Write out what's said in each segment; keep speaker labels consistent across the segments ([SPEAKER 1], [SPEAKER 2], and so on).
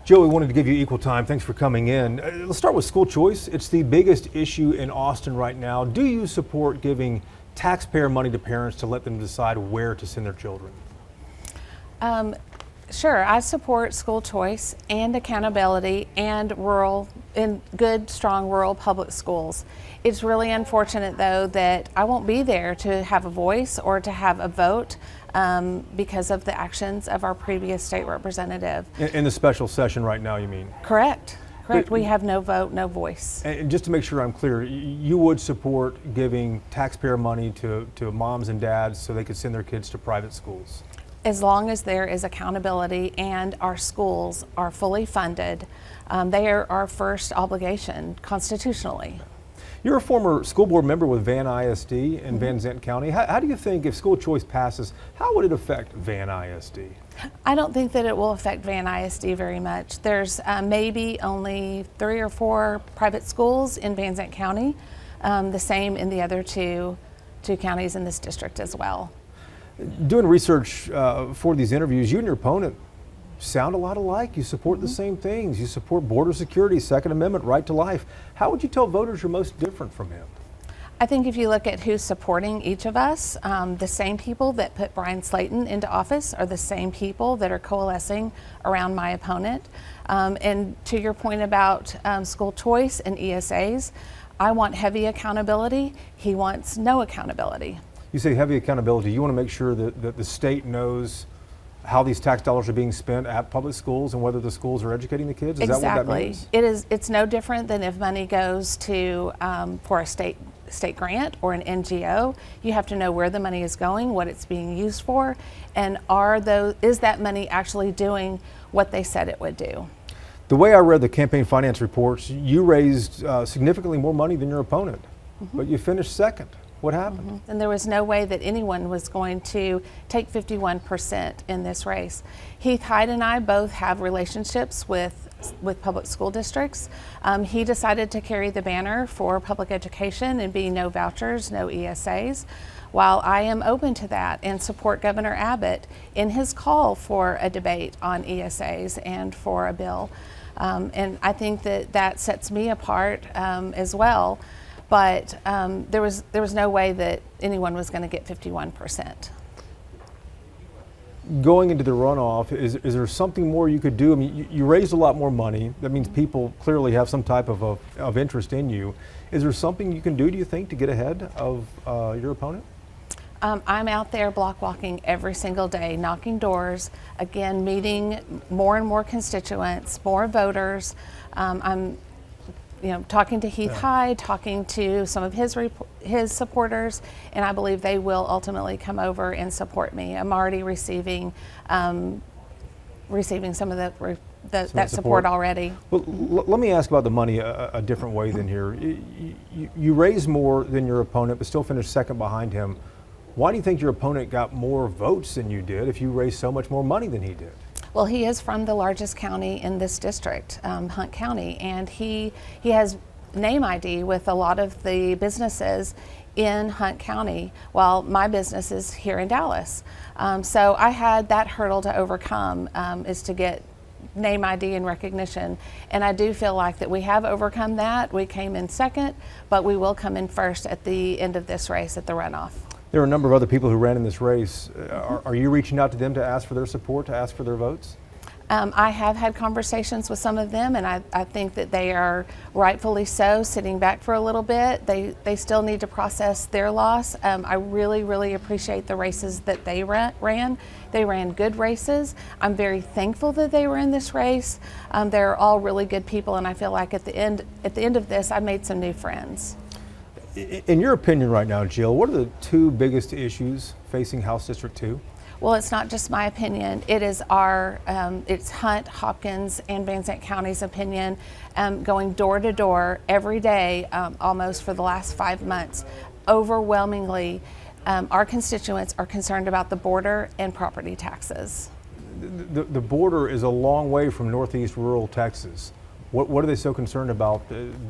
[SPEAKER 1] Jill, we wanted to give you equal time. Thanks for coming in. Let's start with school choice. It's the biggest issue in Austin right now. Do you support giving taxpayer money to parents to let them decide where to send their children?
[SPEAKER 2] Sure, I support school choice and accountability and good, strong rural public schools. It's really unfortunate, though, that I won't be there to have a voice or to have a vote because of the actions of our previous state representative.
[SPEAKER 1] In the special session right now, you mean?
[SPEAKER 2] Correct. We have no vote, no voice.
[SPEAKER 1] And just to make sure I'm clear, you would support giving taxpayer money to moms and dads so they could send their kids to private schools?
[SPEAKER 2] As long as there is accountability and our schools are fully funded, they are our first obligation constitutionally.
[SPEAKER 1] You're a former school board member with Van ISD in Van Zandt County. How do you think if school choice passes, how would it affect Van ISD?
[SPEAKER 2] I don't think that it will affect Van ISD very much. There's maybe only 3 or 4 private schools in Van Zandt County, the same in the other two counties in this district as well.
[SPEAKER 1] Doing research for these interviews, you and your opponent sound a lot alike. You support the same things. You support border security, Second Amendment, right to life. How would you tell voters you're most different from him?
[SPEAKER 2] I think if you look at who's supporting each of us, the same people that put Brian Slayton into office are the same people that are coalescing around my opponent. And to your point about school choice and ESAs, I want heavy accountability. He wants no accountability.
[SPEAKER 1] You say heavy accountability. You want to make sure that the state knows how these tax dollars are being spent at public schools and whether the schools are educating the kids? Is
[SPEAKER 2] exactly.
[SPEAKER 1] that what that means?
[SPEAKER 2] It's no different than if money goes to for a state grant or an NGO. You have to know where the money is going, what it's being used for, and is that money actually doing what they said it would do?
[SPEAKER 1] The way I read the campaign finance reports, you raised significantly more money than your opponent, but you finished second. What happened?
[SPEAKER 2] And there was no way that anyone was going to take 51% in this race. Heath Hyde and I both have relationships with public school districts. He decided to carry the banner for public education and be no vouchers, no ESAs, while I am open to that and support Governor Abbott in his call for a debate on ESAs and for a bill. And I think that sets me apart as well. But there was no way that anyone was going to get 51%.
[SPEAKER 1] Going into the runoff, is there something more you could do? I mean, you raised a lot more money. That means people clearly have some type of interest in you. Is there something you can do, do you think, to get ahead of your opponent?
[SPEAKER 2] I'm out there block walking every single day, knocking doors, again, meeting more and more constituents, more voters. I'm talking to Heath Hyde, talking to some of his supporters, and I believe they will ultimately come over and support me. I'm already receiving some of that support already.
[SPEAKER 1] Well, let me ask about the money a different way than here. You raised more than your opponent, but still finished second behind him. Why do you think your opponent got more votes than you did if you raised so much more money than he did?
[SPEAKER 2] Well, he is from the largest county in this district, Hunt County, and he has name ID with a lot of the businesses in Hunt County, while my business is here in Dallas. So I had that hurdle to overcome, is to get name ID and recognition, and I do feel like that we have overcome that. We came in second, but we will come in first at the end of this race at the runoff.
[SPEAKER 1] There are a number of other people who ran in this race. Are you reaching out to them to ask for their support, to ask for their votes?
[SPEAKER 2] I have had conversations with some of them, and I think that they are rightfully so sitting back for a little bit. They still need to process their loss. I really, really appreciate the races that they ran. They ran good races. I'm very thankful that they were in this race. They're all really good people, and I feel like at the end of this, I made some new friends.
[SPEAKER 1] In your opinion right now, Jill, what are the 2 biggest issues facing House District 2?
[SPEAKER 2] Well, it's not just my opinion. It is it's Hunt, Hopkins, and Van Zandt County's opinion, going door to door every day, almost for the last 5 months. Overwhelmingly, our constituents are concerned about the border and property taxes.
[SPEAKER 1] The border is a long way from northeast rural Texas. What are they so concerned about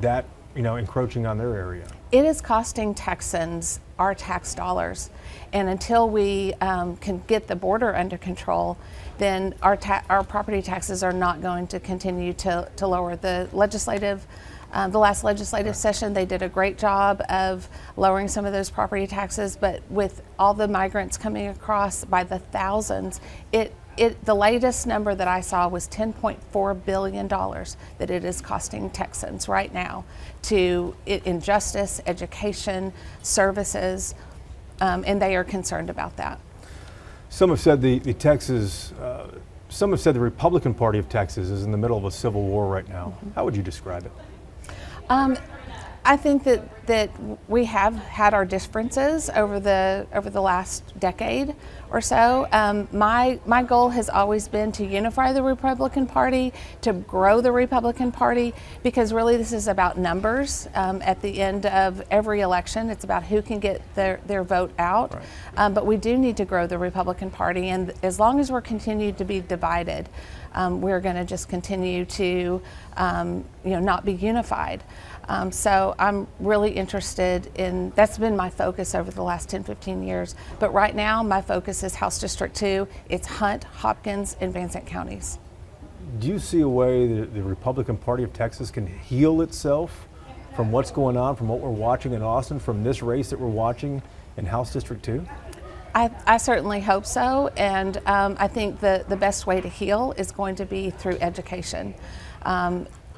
[SPEAKER 1] that encroaching on their area?
[SPEAKER 2] It is costing Texans our tax dollars. And until we can get the border under control, then our property taxes are not going to continue to lower. The last legislative session, they did a great job of lowering some of those property taxes, but with all the migrants coming across by the thousands, the latest number that I saw was $10.4 billion that it is costing Texans right now in justice, education, services, and they are concerned about that.
[SPEAKER 1] Some have said some have said the Republican Party of Texas is in the middle of a civil war right now. How would you describe it?
[SPEAKER 2] I think that we have had our differences over the last decade or so. My goal has always been to unify the Republican Party, to grow the Republican Party, because really this is about numbers. At the end of every election, it's about who can get their vote out. Right. But we do need to grow the Republican Party, and as long as we're continued to be divided, we're going to just continue to not be unified. So I'm really interested that's been my focus over the last 10, 15 years. But right now, my focus is House District 2. It's Hunt, Hopkins, and Van Zandt counties.
[SPEAKER 1] Do you see a way that the Republican Party of Texas can heal itself from what's going on, from what we're watching in Austin, from this race that we're watching in House District 2?
[SPEAKER 2] I certainly hope so, and I think the best way to heal is going to be through education.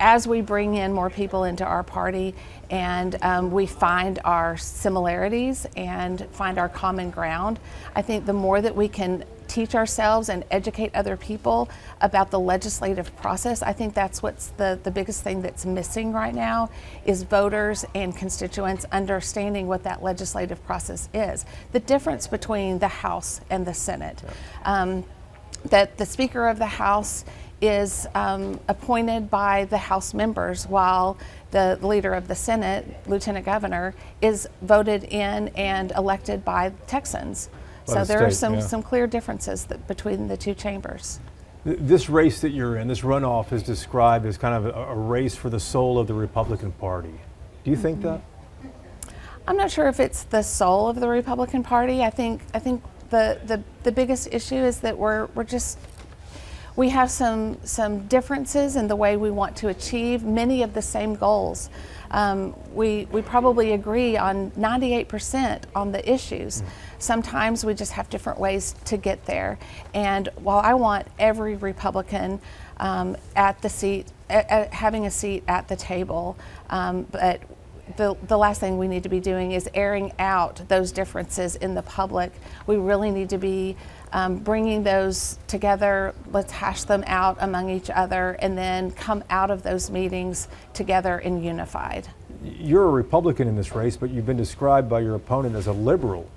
[SPEAKER 2] As we bring in more people into our party and we find our similarities and find our common ground, I think the more that we can teach ourselves and educate other people about the legislative process, I think that's what's the biggest thing that's missing right now, is voters and constituents understanding what that legislative process is. The difference between the House and the Senate. That the Speaker of the House is appointed by the House members, while the leader of the Senate, Lieutenant Governor, is voted in and elected by Texans. So there are some clear differences between the two chambers.
[SPEAKER 1] This race that you're in, this runoff, is described as kind of a race for the soul of the Republican Party. Do you think that?
[SPEAKER 2] I'm not sure if it's the soul of the Republican Party. I think the biggest issue is that we have some differences in the way we want to achieve many of the same goals. We probably agree on 98% on the issues. Sometimes we just have different ways to get there. And while I want every Republican at the seat, having a seat at the table, but the last thing we need to be doing is airing out those differences in the public. We really need to be bringing those together. Let's hash them out among each other and then come out of those meetings together and unified.
[SPEAKER 1] You're a Republican in this race, but you've been described by your opponent as a liberal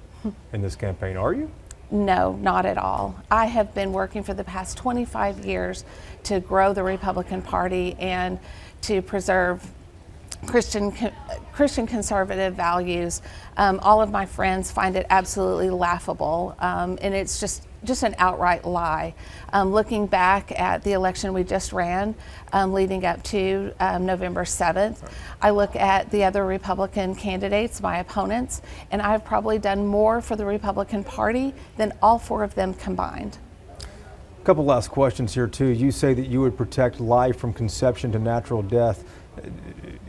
[SPEAKER 1] in this campaign. Are you?
[SPEAKER 2] No, not at all. I have been working for the past 25 years to grow the Republican Party and to preserve Christian conservative values. All of my friends find it absolutely laughable, and it's just an outright lie. Looking back at the election we just ran, leading up to November 7th, I look at the other Republican candidates, my opponents, and I've probably done more for the Republican Party than all four of them combined.
[SPEAKER 1] A couple last questions here too. You say that you would protect life from conception to natural death.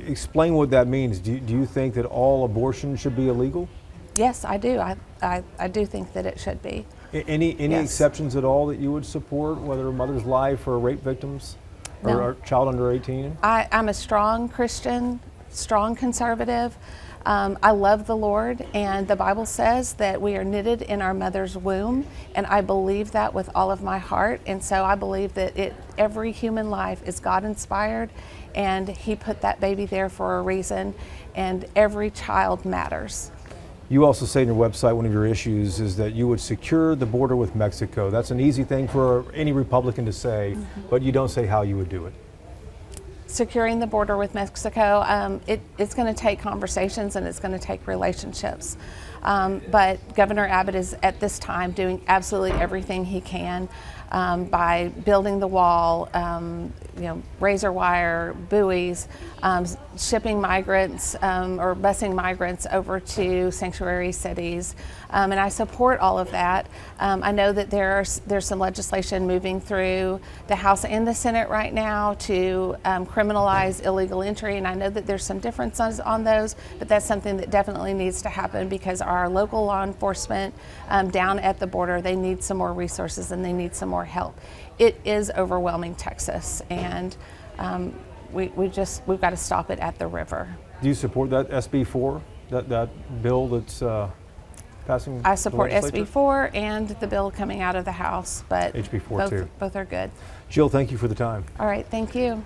[SPEAKER 1] Explain what that means. Do you think that all abortion should be illegal?
[SPEAKER 2] Yes, I do. I do think that it should be.
[SPEAKER 1] Any
[SPEAKER 2] Yes.
[SPEAKER 1] exceptions at all that you would support, whether a mother's life or rape victims or a child under 18?
[SPEAKER 2] I'm a strong Christian, strong conservative. I love the Lord, and the Bible says that we are knitted in our mother's womb, and I believe that with all of my heart. And so I believe that every human life is God-inspired, and He put that baby there for a reason, and every child matters.
[SPEAKER 1] You also say on your website one of your issues is that you would secure the border with Mexico. That's an easy thing for any Republican to say, but you don't say how you would do it.
[SPEAKER 2] Securing the border with Mexico, it's going to take conversations and it's going to take relationships. But Governor Abbott is at this time doing absolutely everything he can by building the wall, razor wire, buoys, shipping migrants or busing migrants over to sanctuary cities. And I support all of that. I know that there's some legislation moving through the House and the Senate right now to criminalize illegal entry, and I know that there's some differences on those, but that's something that definitely needs to happen because our local law enforcement down at the border, they need some more resources and they need some more help. It is overwhelming Texas, and we've got to stop it at the river.
[SPEAKER 1] Do you support that SB 4, that bill that's passing?
[SPEAKER 2] I support
[SPEAKER 1] the legislature?
[SPEAKER 2] SB 4 and the bill coming out of the House, but
[SPEAKER 1] HB 4 too.
[SPEAKER 2] both are good.
[SPEAKER 1] Jill, thank you for the time.
[SPEAKER 2] All right, thank you.